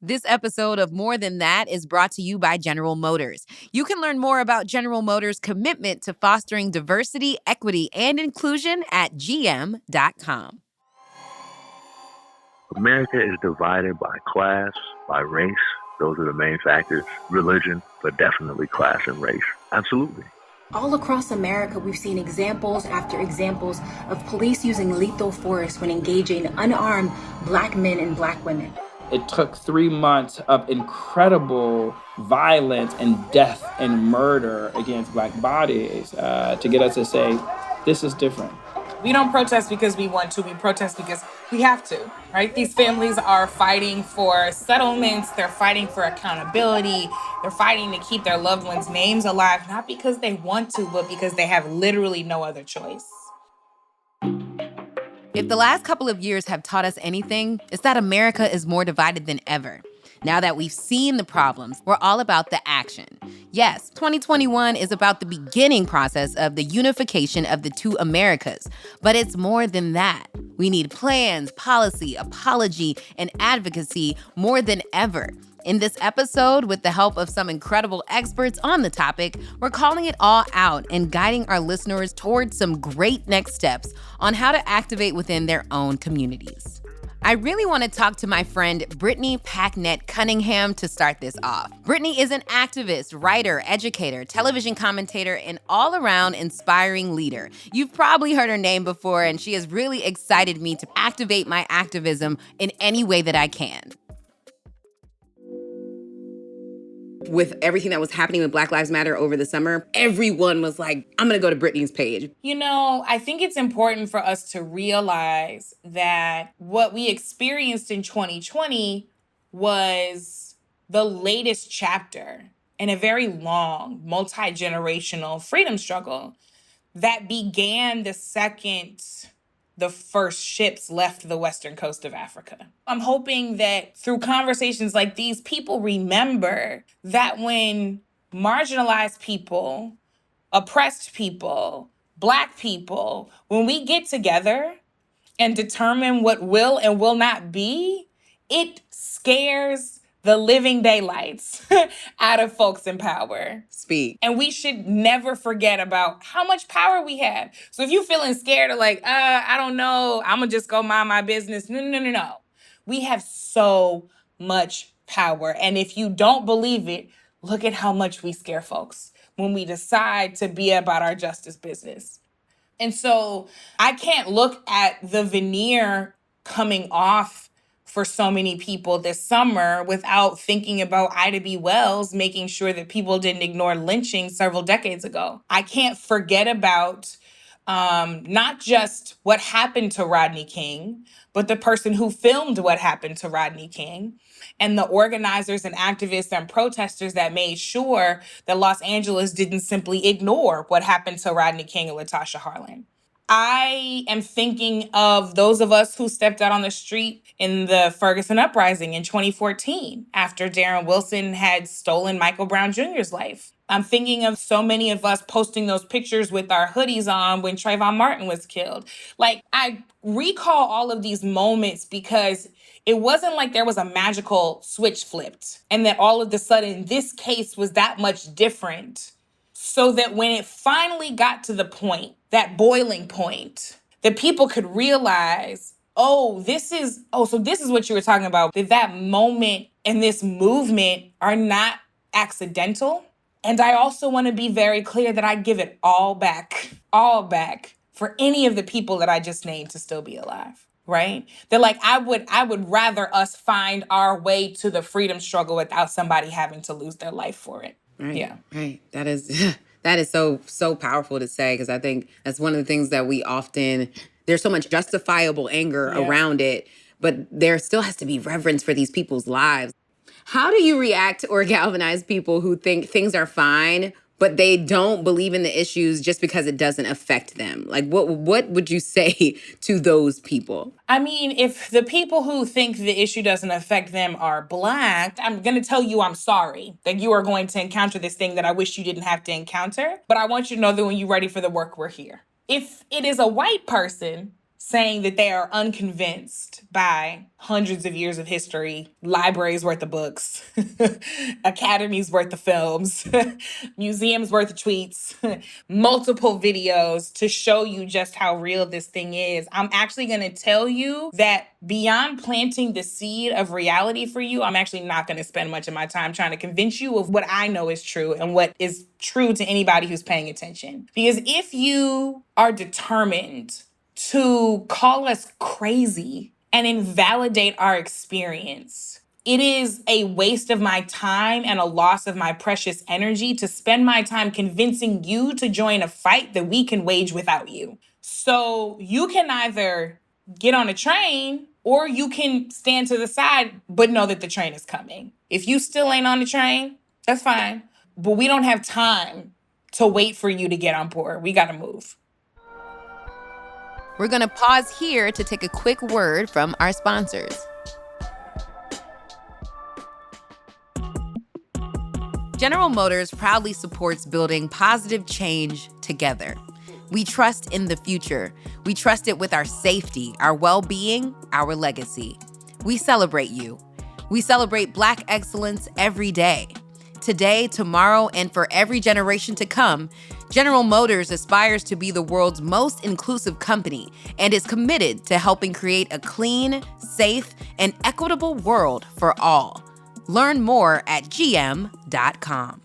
This episode of More Than That is brought to you by General Motors. You can learn more about General Motors' commitment to fostering diversity, equity, and inclusion at gm.com. America is divided by class, by race. Those are the main factors. Religion, but definitely class and race. Absolutely. All across America, we've seen examples after examples of police using lethal force when engaging unarmed Black men and Black women. It took 3 months of incredible violence and death and murder against Black bodies to get us to say, this is different. We don't protest because we want to. We protest because we have to, right? These families are fighting for settlements. They're fighting for accountability. They're fighting to keep their loved ones' names alive, not because they want to, but because they have literally no other choice. If the last couple of years have taught us anything, it's that America is more divided than ever. Now that we've seen the problems, we're all about the action. Yes, 2021 is about the beginning process of the unification of the two Americas, but it's more than that. We need plans, policy, apology, and advocacy more than ever. In this episode, with the help of some incredible experts on the topic, we're calling it all out and guiding our listeners towards some great next steps on how to activate within their own communities. I really want to talk to my friend Brittany Packnett Cunningham to start this off. Brittany is an activist, writer, educator, television commentator, and all-around inspiring leader. You've probably heard her name before, and she has really excited me to activate my activism in any way that I can. With everything that was happening with Black Lives Matter over the summer, everyone was like, I'm going to go to Brittany's page. You know, I think it's important for us to realize that what we experienced in 2020 was the latest chapter in a very long, multi-generational freedom struggle that began the second the first ships left the western coast of Africa. I'm hoping that through conversations like these, people remember that when marginalized people, oppressed people, Black people, when we get together and determine what will and will not be, it scares the living daylights out of folks in power. Speak. And we should never forget about how much power we have. So if you're feeling scared or like, I don't know, I'm gonna just go mind my business. No. We have so much power. And if you don't believe it, look at how much we scare folks when we decide to be about our justice business. And so I can't look at the veneer coming off for so many people this summer without thinking about Ida B. Wells making sure that people didn't ignore lynching several decades ago. I can't forget about not just what happened to Rodney King, but the person who filmed what happened to Rodney King and the organizers and activists and protesters that made sure that Los Angeles didn't simply ignore what happened to Rodney King and Latasha Harlan. I am thinking of those of us who stepped out on the street in the Ferguson uprising in 2014 after Darren Wilson had stolen Michael Brown Jr.'s life. I'm thinking of so many of us posting those pictures with our hoodies on when Trayvon Martin was killed. Like, I recall all of these moments because it wasn't like there was a magical switch flipped and that all of a sudden this case was that much different. So that when it finally got to the point, that boiling point, that people could realize, so this is what you were talking about, that moment and this movement are not accidental. And I also want to be very clear that I give it all back for any of the people that I just named to still be alive, right? That like, I would rather us find our way to the freedom struggle without somebody having to lose their life for it. Right. Yeah. Right. That is so powerful to say, because I think that's one of the things that we often, there's so much justifiable anger around it, but there still has to be reverence for these people's lives. How do you react or galvanize people who think things are fine, but they don't believe in the issues just because it doesn't affect them? Like, what would you say to those people? I mean, if the people who think the issue doesn't affect them are Black, I'm going to tell you I'm sorry that you are going to encounter this thing that I wish you didn't have to encounter. But I want you to know that when you're ready for the work, we're here. If it is a white person saying that they are unconvinced by hundreds of years of history, libraries worth of books, academies worth of films, museums worth of tweets, multiple videos to show you just how real this thing is. I'm actually going to tell you that beyond planting the seed of reality for you, I'm actually not going to spend much of my time trying to convince you of what I know is true and what is true to anybody who's paying attention. Because if you are determined to call us crazy and invalidate our experience, it is a waste of my time and a loss of my precious energy to spend my time convincing you to join a fight that we can wage without you. So you can either get on a train or you can stand to the side, but know that the train is coming. If you still ain't on the train, that's fine. But we don't have time to wait for you to get on board. We got to move. We're going to pause here to take a quick word from our sponsors. General Motors proudly supports building positive change together. We trust in the future. We trust it with our safety, our well-being, our legacy. We celebrate you. We celebrate Black excellence every day. Today, tomorrow, and for every generation to come, General Motors aspires to be the world's most inclusive company and is committed to helping create a clean, safe, and equitable world for all. Learn more at gm.com.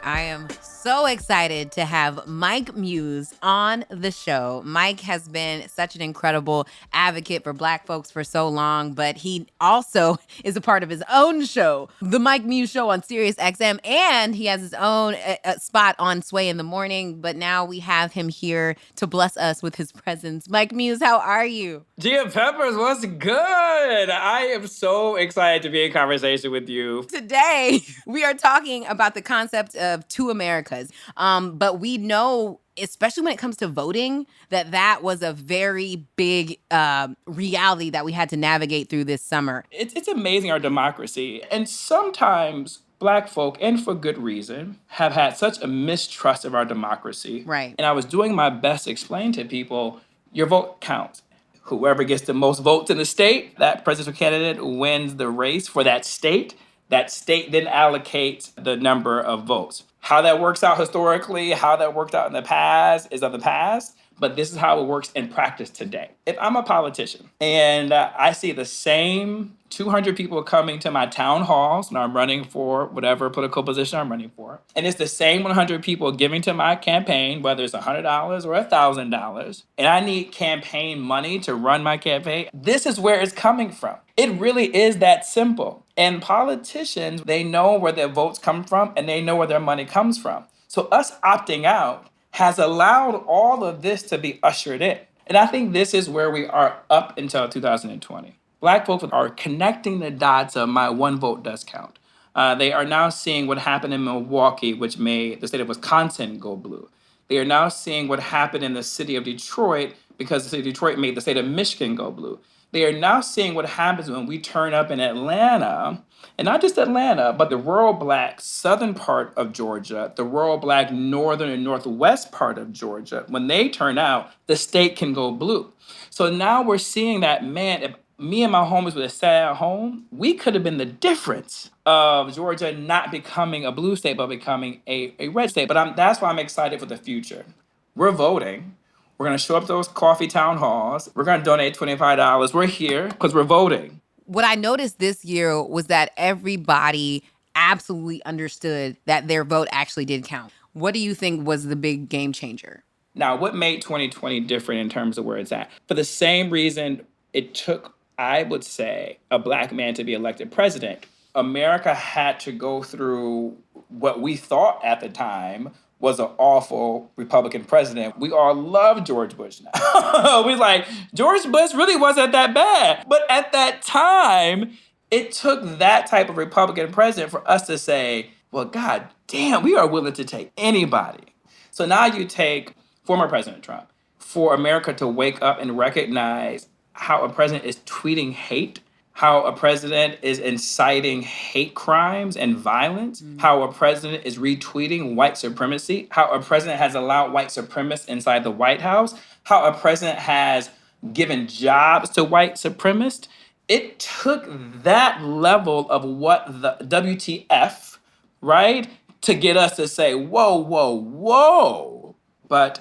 I am so excited to have Mike Muse on the show. Mike has been such an incredible advocate for Black folks for so long, but he also is a part of his own show, The Mike Muse Show on Sirius XM, and he has his own spot on Sway in the Morning, but now we have him here to bless us with his presence. Mike Muse, how are you? Gia Peppers, what's good? I am so excited to be in conversation with you. Today, we are talking about the concept of two Americas. But we know, especially when it comes to voting, that was a very big reality that we had to navigate through this summer. It's amazing, our democracy. And sometimes Black folk, and for good reason, have had such a mistrust of our democracy. Right. And I was doing my best to explain to people, your vote counts. Whoever gets the most votes in the state, that presidential candidate wins the race for that state. That state then allocates the number of votes. How that works out historically, how that worked out in the past is of the past, but this is how it works in practice today. If I'm a politician and I see the same 200 people coming to my town halls and I'm running for whatever political position I'm running for, and it's the same 100 people giving to my campaign, whether it's $100 or $1,000, and I need campaign money to run my campaign, this is where it's coming from. It really is that simple. And politicians, they know where their votes come from and they know where their money comes from. So us opting out has allowed all of this to be ushered in. And I think this is where we are up until 2020. Black folks are connecting the dots of my one vote does count. They are now seeing what happened in Milwaukee, which made the state of Wisconsin go blue. They are now seeing what happened in the city of Detroit because the city of Detroit made the state of Michigan go blue. They are now seeing what happens when we turn up in Atlanta, and not just Atlanta, but the rural Black southern part of Georgia, the rural Black northern and northwest part of Georgia. When they turn out, the state can go blue. So now we're seeing that, man, if me and my homies would have sat at home, we could have been the difference of Georgia not becoming a blue state, but becoming a red state. But that's why I'm excited for the future. We're voting. We're going to show up to those coffee town halls. We're going to donate $25. We're here because we're voting. What I noticed this year was that everybody absolutely understood that their vote actually did count. What do you think was the big game changer? Now, what made 2020 different in terms of where it's at? For the same reason it took, I would say, a Black man to be elected president. America had to go through what we thought at the time was an awful Republican president. We all love George Bush now. We like, George Bush really wasn't that bad. But at that time, it took that type of Republican president for us to say, well, God damn, we are willing to take anybody. So now you take former President Trump, for America to wake up and recognize how a president is tweeting hate how a president is inciting hate crimes and violence, how a president is retweeting white supremacy, how a president has allowed white supremacists inside the White House, how a president has given jobs to white supremacists. It took that level of what the WTF, right, to get us to say, whoa, whoa, whoa. But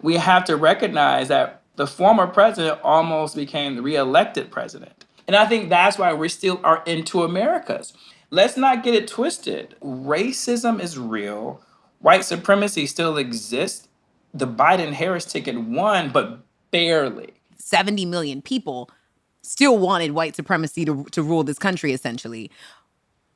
we have to recognize that the former president almost became the reelected president. And I think that's why we still are into Americas. Let's not get it twisted. Racism is real. White supremacy still exists. The Biden-Harris ticket won, but barely. 70 million people still wanted white supremacy to rule this country, essentially.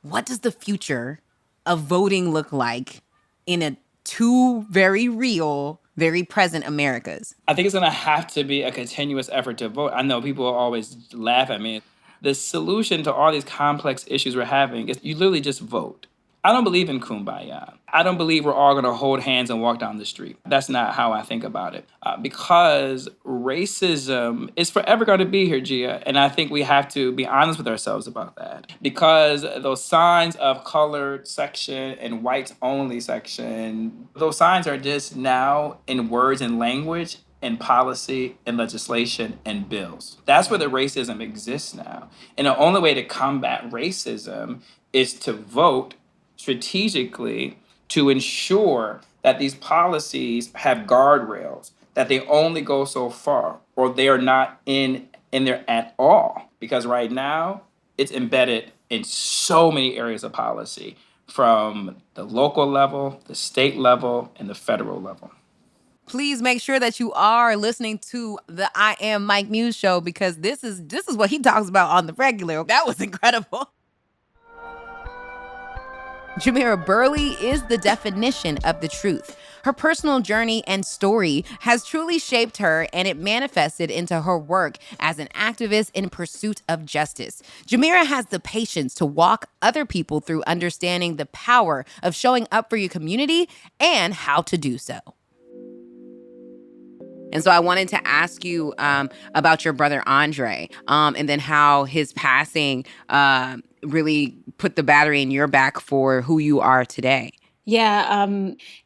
What does the future of voting look like in a two very real, very present Americas? I think it's going to have to be a continuous effort to vote. I know people always laugh at me. The solution to all these complex issues we're having is you literally just vote. I don't believe in kumbaya. I don't believe we're all going to hold hands and walk down the street. That's not how I think about it. Because racism is forever going to be here, Gia. And I think we have to be honest with ourselves about that. Because those signs of colored section and whites only section, those signs are just now in words and language and policy and legislation and bills. That's where the racism exists now. And the only way to combat racism is to vote strategically to ensure that these policies have guardrails, that they only go so far, or they are not in there at all. Because right now, it's embedded in so many areas of policy, from the local level, the state level, and the federal level. Please make sure that you are listening to the I Am Mike Muse show, because this is what he talks about on the regular. That was incredible. Jamira Burley is the definition of the truth. Her personal journey and story has truly shaped her, and it manifested into her work as an activist in pursuit of justice. Jamira has the patience to walk other people through understanding the power of showing up for your community and how to do so. And so I wanted to ask you about your brother, Andre, and then how his passing really put the battery in your back for who you are today. Yeah,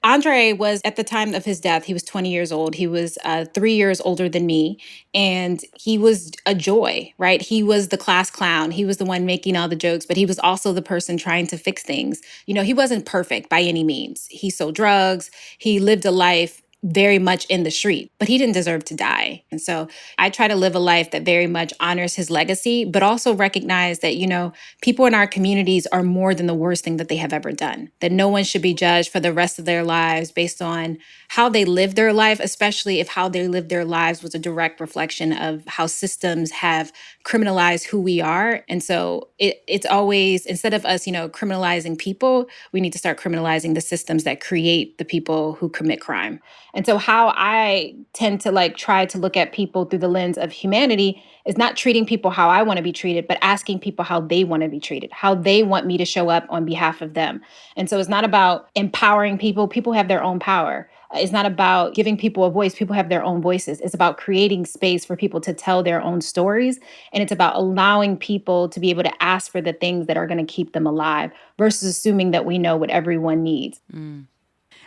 Andre was, at the time of his death, he was 20 years old. He was 3 years older than me, and he was a joy, right? He was the class clown. He was the one making all the jokes, but he was also the person trying to fix things. You know, he wasn't perfect by any means. He sold drugs. He lived a life very much in the street, but he didn't deserve to die. And so I try to live a life that very much honors his legacy, but also recognize that, you know, people in our communities are more than the worst thing that they have ever done, that no one should be judged for the rest of their lives based on how they live their life, especially if how they live their lives was a direct reflection of how systems have criminalized who we are. And so it's always, instead of us, you know, criminalizing people, we need to start criminalizing the systems that create the people who commit crime. And so how I tend to try to look at people through the lens of humanity is not treating people how I want to be treated, but asking people how they want to be treated, how they want me to show up on behalf of them. And so it's not about empowering people. People have their own power. It's not about giving people a voice. People have their own voices. It's about creating space for people to tell their own stories. And it's about allowing people to be able to ask for the things that are going to keep them alive versus assuming that we know what everyone needs.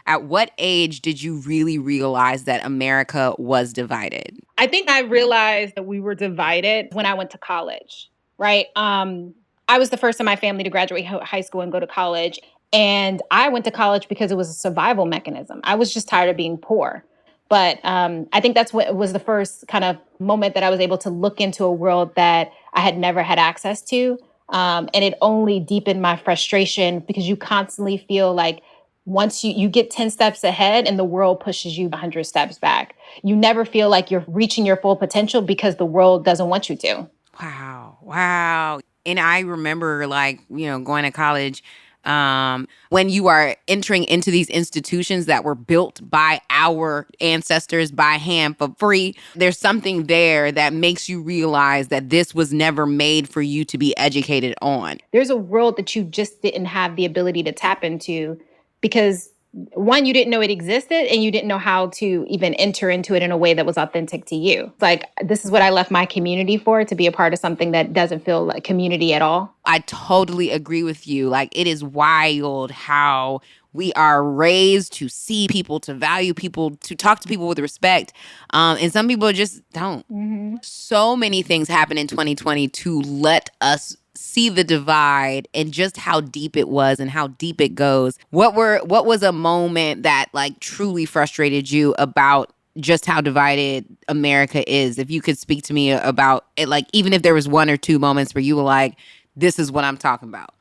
At what age did you really realize that America was divided? I think I realized that we were divided when I went to college, right? I was the first in my family to graduate high school and go to college. And I went to college because it was a survival mechanism. I was just tired of being poor. But I think that's what was the first kind of moment that I was able to look into a world that I had never had access to. And it only deepened my frustration because you constantly feel like once you get 10 steps ahead and the world pushes you 100 steps back. You never feel like you're reaching your full potential because the world doesn't want you to. Wow. And I remember going to college when you are entering into these institutions that were built by our ancestors by hand for free. There's something there that makes you realize that this was never made for you to be educated on. There's a world that you just didn't have the ability to tap into because one, you didn't know it existed, and you didn't know how to even enter into it in a way that was authentic to you. Like, this is what I left my community for, to be a part of something that doesn't feel like community at all. I totally agree with you. Like, it is wild how we are raised to see people, to value people, to talk to people with respect. And some people just don't. Mm-hmm. So many things happen in 2020 to let us see the divide and just how deep it was and how deep it goes. What was a moment that like truly frustrated you about just how divided America is? If you could speak to me about it, like even if there was one or two moments where you were like, this is what I'm talking about.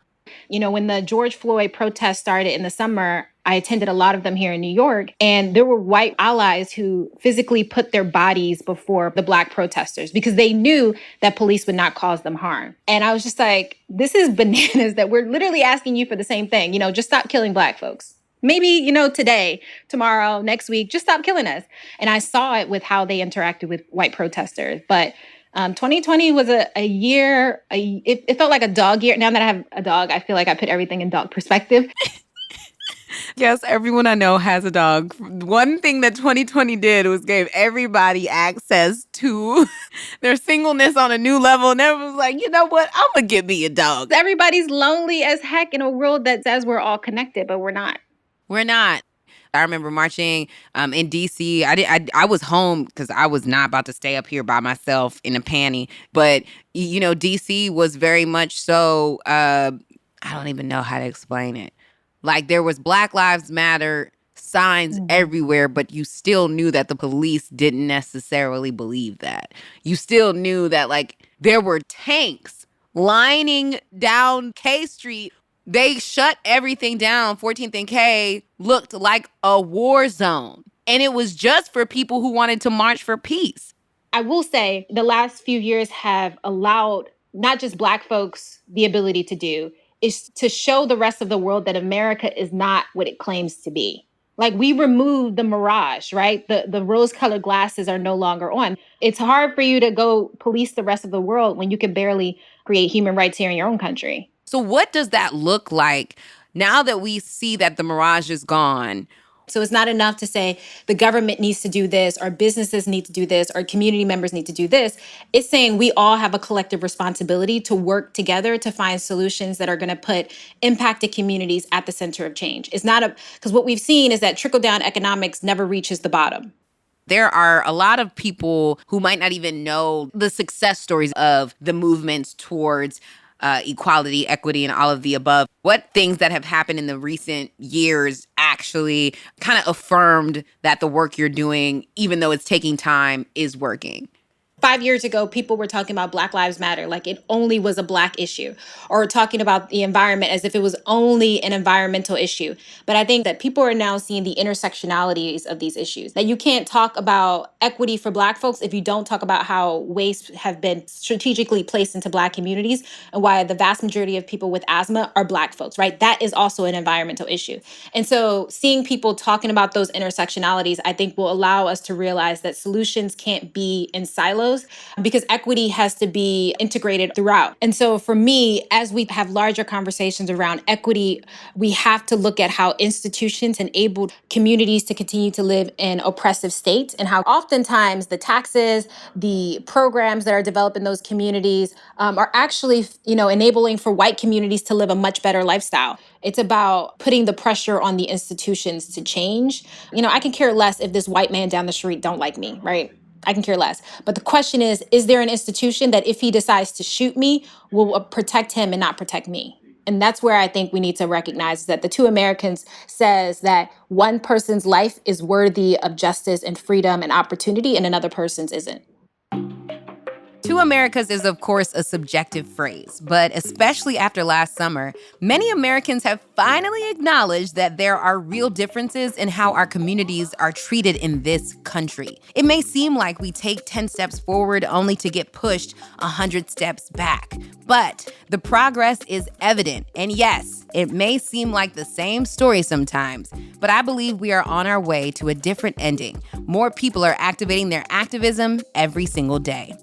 You know, when the George Floyd protests started in the summer, I attended a lot of them here in New York, and there were white allies who physically put their bodies before the Black protesters because they knew that police would not cause them harm. And I was just like, this is bananas that we're literally asking you for the same thing. You know, just stop killing Black folks. Maybe, you know, today, tomorrow, next week, just stop killing us. And I saw it with how they interacted with white protesters. But 2020 was a year, it felt like a dog year. Now that I have a dog, I feel like I put everything in dog perspective. Yes, everyone I know has a dog. One thing that 2020 did was gave everybody access to their singleness on a new level. And everyone was like, you know what? I'm going to get me a dog. Everybody's lonely as heck in a world that says we're all connected, but we're not. We're not. I remember marching in D.C. I was home because I was not about to stay up here by myself in a panty. But, you know, D.C. was very much so, I don't even know how to explain it. Like, there was Black Lives Matter signs everywhere, but you still knew that the police didn't necessarily believe that. You still knew that, like, there were tanks lining down K Street. They shut everything down. 14th and K looked like a war zone. And it was just for people who wanted to march for peace. I will say the last few years have allowed not just Black folks the ability to do, is to show the rest of the world that America is not what it claims to be. Like, we removed the mirage, right? The rose-colored glasses are no longer on. It's hard for you to go police the rest of the world when you can barely create human rights here in your own country. So what does that look like now that we see that the mirage is gone? So it's not enough to say the government needs to do this, or businesses need to do this, or community members need to do this. It's saying we all have a collective responsibility to work together to find solutions that are going to put impacted communities at the center of change. It's not because what we've seen is that trickle-down economics never reaches the bottom. There are a lot of people who might not even know the success stories of the movements towards equality, equity, and all of the above. What things that have happened in the recent years actually kind of affirmed that the work you're doing, even though it's taking time, is working? 5 years ago, people were talking about Black Lives Matter like it only was a Black issue, or talking about the environment as if it was only an environmental issue. But I think that people are now seeing the intersectionalities of these issues, that you can't talk about equity for Black folks if you don't talk about how waste have been strategically placed into Black communities, and why the vast majority of people with asthma are Black folks, right? That is also an environmental issue. And so seeing people talking about those intersectionalities, I think will allow us to realize that solutions can't be in silos, because equity has to be integrated throughout. And so for me, as we have larger conversations around equity, we have to look at how institutions enable communities to continue to live in oppressive states, and how oftentimes the taxes, the programs that are developed in those communities are actually, enabling for white communities to live a much better lifestyle. It's about putting the pressure on the institutions to change. I can care less if this white man down the street don't like me, right? I can care less. But the question is there an institution that if he decides to shoot me, will protect him and not protect me? And that's where I think we need to recognize that the Two Americans says that one person's life is worthy of justice and freedom and opportunity, and another person's isn't. Two Americas is, of course, a subjective phrase, but especially after last summer, many Americans have finally acknowledged that there are real differences in how our communities are treated in this country. It may seem like we take 10 steps forward only to get pushed 100 steps back, but the progress is evident. And yes, it may seem like the same story sometimes, but I believe we are on our way to a different ending. More people are activating their activism every single day.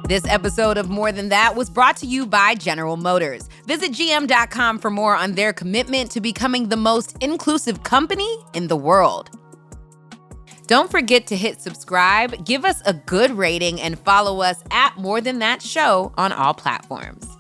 This episode of More Than That was brought to you by General Motors. Visit gm.com for more on their commitment to becoming the most inclusive company in the world. Don't forget to hit subscribe, give us a good rating, and follow us at More Than That Show on all platforms.